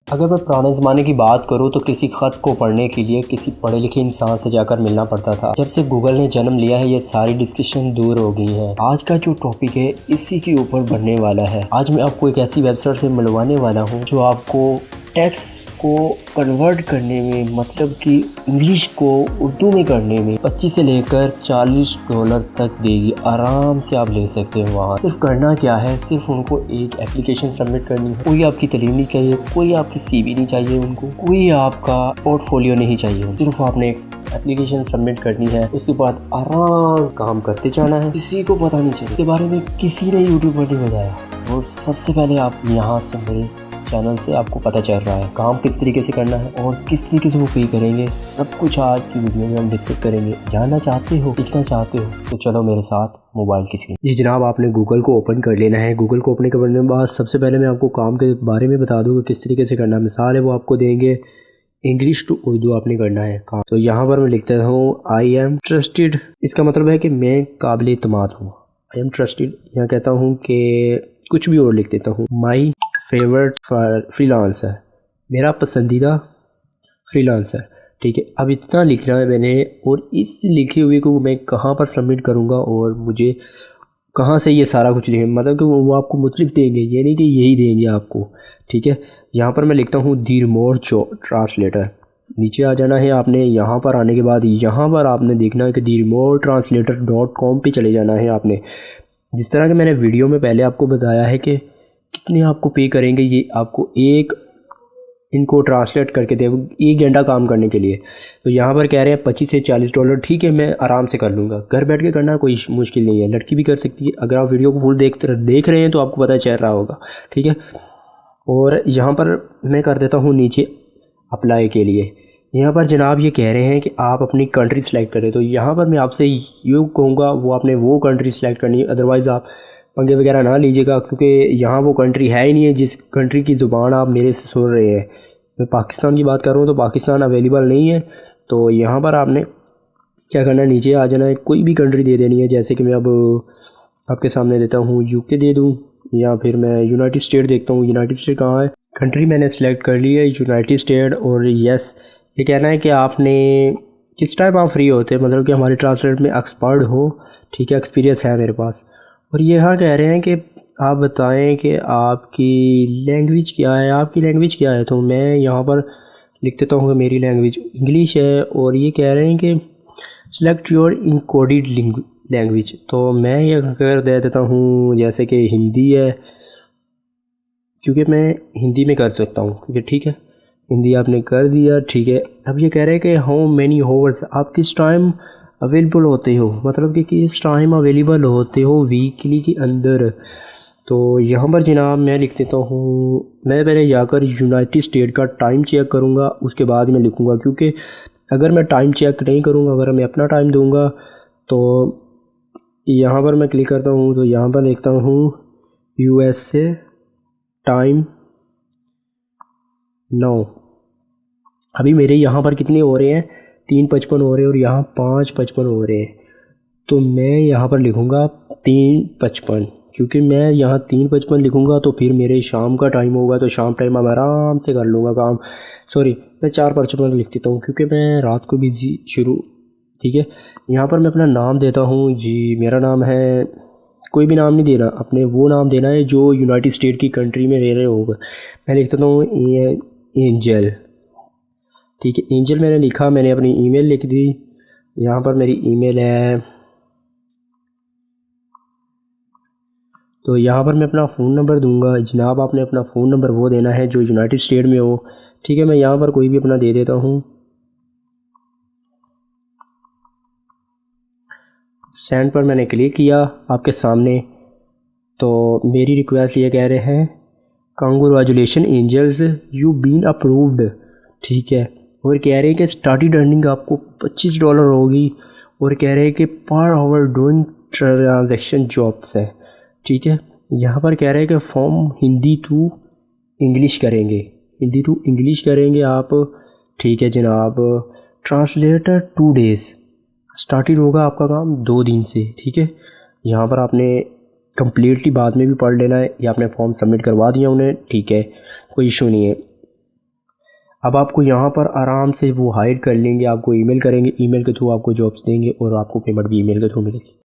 अगर मैं पुराने ज़माने की बात करूँ तो किसी ख़त को पढ़ने के लिए किसी पढ़े लिखे इंसान से जाकर मिलना पड़ता था। जब से गूगल ने जन्म लिया है ये सारी डिस्कशन दूर हो गई है। आज का जो टॉपिक है इसी के ऊपर बनने वाला है। आज मैं आपको एक ऐसी वेबसाइट से मिलवाने वाला हूँ जो आपको टेक्स्ट को कन्वर्ट करने में, मतलब कि इंग्लिश को उर्दू में करने में 25 से लेकर $40 तक देगी। आराम से आप ले सकते हो। वहाँ सिर्फ करना क्या है, सिर्फ उनको एक एप्लीकेशन सबमिट करनी है। कोई आपकी तालीम नहीं चाहिए, कोई आपकी CV नहीं चाहिए, उनको कोई आपका पोर्टफोलियो नहीं चाहिए। सिर्फ आपने एप्लीकेशन सबमिट करनी है, उसके बाद आराम काम करते जाना है। किसी को पता नहीं चले, इसके बारे में किसी ने यूट्यूब पर नहीं बताया। और सबसे पहले आप यहाँ से मेरे चैनल से आपको पता चल रहा है काम किस तरीके से करना है और किस तरीके से वो पे करेंगे। सब कुछ आज की वीडियो में हम डिस्कस करेंगे। जानना चाहते हो, सीखना चाहते हो तो चलो मेरे साथ मोबाइल की स्क्रीन। जी जनाब, आपने गूगल को ओपन कर लेना है। गूगल को ओपन करने के बाद सबसे पहले मैं आपको काम के बारे में बता दूँगा किस तरीके से करना है। मिसाल है वो आपको देंगे, इंग्लिश टू उर्दू आपने करना है काम। तो यहाँ पर मैं लिखता हूँ आई एम ट्रस्टेड। इसका मतलब है कि मैं काबिल इत्मीनान हूँ। आई एम ट्रस्टेड यहाँ कहता हूँ कि कुछ भी और लिख देता हूँ। माई फेवरेट फ्रीलांसर, मेरा पसंदीदा फ्रीलांसर। ठीक है, अब इतना लिखना है मैंने। और इस लिखे हुए को मैं कहाँ पर सबमिट करूँगा और मुझे कहाँ से ये सारा कुछ लिखें, मतलब कि वो आपको मुख्तलिफ देंगे, ये नहीं कि यही देंगे आपको। ठीक है, यहाँ पर मैं लिखता हूँ दी रिमोट ट्रांसलेटर। नीचे आ जाना है आपने। यहाँ पर आने के बाद यहाँ पर आपने देखना है कि दी रिमोट translator.com पे चले जाना है आपने। जिस तरह कि मैंने वीडियो में पहले आपको बताया है कि कितने आपको पे करेंगे, ये आपको एक इनको ट्रांसलेट करके दे 1 घंटा काम करने के लिए। तो यहाँ पर कह रहे हैं $25 से $40। ठीक है, मैं आराम से कर लूँगा। घर बैठ के करना कोई मुश्किल नहीं है, लड़की भी कर सकती है। अगर आप वीडियो को फुल देख रहे हैं तो आपको पता चल रहा होगा। ठीक है, और यहाँ पर मैं कर देता हूँ नीचे अप्लाई के लिए। यहाँ पर जनाब ये कह रहे हैं कि आप अपनी कंट्री सेलेक्ट करें। तो यहाँ पर मैं आपसे यूँ कहूँगा वो आपने वो कंट्री सेलेक्ट करनी है, अदरवाइज़ आप पंगे वगैरह ना लीजिएगा, क्योंकि यहाँ वो कंट्री है ही नहीं है जिस कंट्री की ज़ुबान आप मेरे से सुन रहे हैं। मैं पाकिस्तान की बात कर रहा हूँ तो पाकिस्तान अवेलेबल नहीं है। तो यहाँ पर आपने क्या करना है, नीचे आ जाना है, कोई भी कंट्री दे देनी है। जैसे कि मैं अब आपके सामने देता हूँ UK दे दूँ, या फिर मैं यूनाइटेड स्टेट देखता हूँ। यूनाइटेड स्टेट कहाँ है, कंट्री मैंने सेलेक्ट कर ली है यूनाइटेड स्टेट। और यस, ये कहना है कि आपने किस टाइम आप फ्री होते हैं, मतलब कि हमारे ट्रांसलेट में एक्सपर्ट हो। ठीक है, एक्सपीरियंस है मेरे पास। और ये यहाँ कह रहे हैं कि आप बताएं कि आपकी लैंग्वेज क्या है, आपकी लैंग्वेज क्या है। तो मैं यहाँ पर लिख देता हूँ कि मेरी लैंग्वेज इंग्लिश है। और ये कह रहे हैं कि सेलेक्ट योर इनकोडेड लैंग्वेज। तो मैं ये कर दे देता हूँ जैसे कि हिंदी है, क्योंकि मैं हिंदी में कर सकता हूँ। क्योंकि ठीक है, हिंदी आपने कर दिया। ठीक है, अब ये कह रहे हैं कि हाउ मैनी आवर्स, आप किस टाइम अवेलेबल होते हो, मतलब कि किस टाइम अवेलेबल होते हो वीकली के अंदर। तो यहाँ पर जनाब मैं लिख देता हूँ, मैं पहले जाकर यूनाइटेड स्टेट का टाइम चेक करूँगा, उसके बाद मैं लिखूँगा। क्योंकि अगर मैं टाइम चेक नहीं करूँगा, अगर मैं अपना टाइम दूँगा, तो यहाँ पर मैं क्लिक करता हूँ तो यहाँ पर लिखता हूँ USA टाइम 9। अभी मेरे यहाँ पर कितने हो रहे हैं, 3:55 हो रहे हैं और यहाँ 5:55 हो रहे हैं। तो मैं यहाँ पर लिखूँगा 3:55, क्योंकि मैं यहाँ 3:55 लिखूँगा तो फिर मेरे शाम का टाइम होगा, तो शाम टाइम मैं आराम से कर लूँगा काम। सॉरी, मैं 4:55 लिख देता हूँ क्योंकि मैं रात को बिजी शुरू। ठीक है, यहाँ पर मैं अपना नाम देता हूँ। जी मेरा नाम है, कोई भी नाम नहीं देना, अपने वो नाम देना है जो यूनाइटेड स्टेट की कंट्री में रह रहे होगा। मैं लिख देता हूँ एंजल। ठीक है, एंजल मैंने लिखा, मैंने अपनी ईमेल लिख दी। यहाँ पर मेरी ईमेल है। तो यहाँ पर मैं अपना फ़ोन नंबर दूंगा। जनाब आपने अपना फ़ोन नंबर वो देना है जो यूनाइटेड स्टेट में हो। ठीक है, मैं यहाँ पर कोई भी अपना दे देता हूँ। सेंड पर मैंने क्लिक किया आपके सामने। तो मेरी रिक्वेस्ट ये कह रहे हैं, congratulation angels, you been approved. ठीक है, और कह रहे हैं कि स्टार्टिंग अर्निंग आपको $25 होगी। और कह रहे हैं कि per hour doing transaction jobs है। ठीक है, यहाँ पर कह रहे हैं कि फॉर्म हिंदी टू इंग्लिश करेंगे, हिंदी टू इंग्लिश करेंगे आप। ठीक है जनाब, ट्रांसलेटर 2 डेज़ स्टार्टेड होगा आपका काम 2 दिन से। ठीक है, यहाँ पर आपने कम्प्लीटली बाद में भी पढ़ लेना है, या आपने फॉर्म सबमिट करवा दिया उन्हें। ठीक है, कोई इशू नहीं है। अब आपको यहाँ पर आराम से वो हाइड कर लेंगे, आपको ईमेल करेंगे, ईमेल के थ्रू आपको जॉब्स देंगे और आपको पेमेंट भी ईमेल के थ्रू मिलेगी।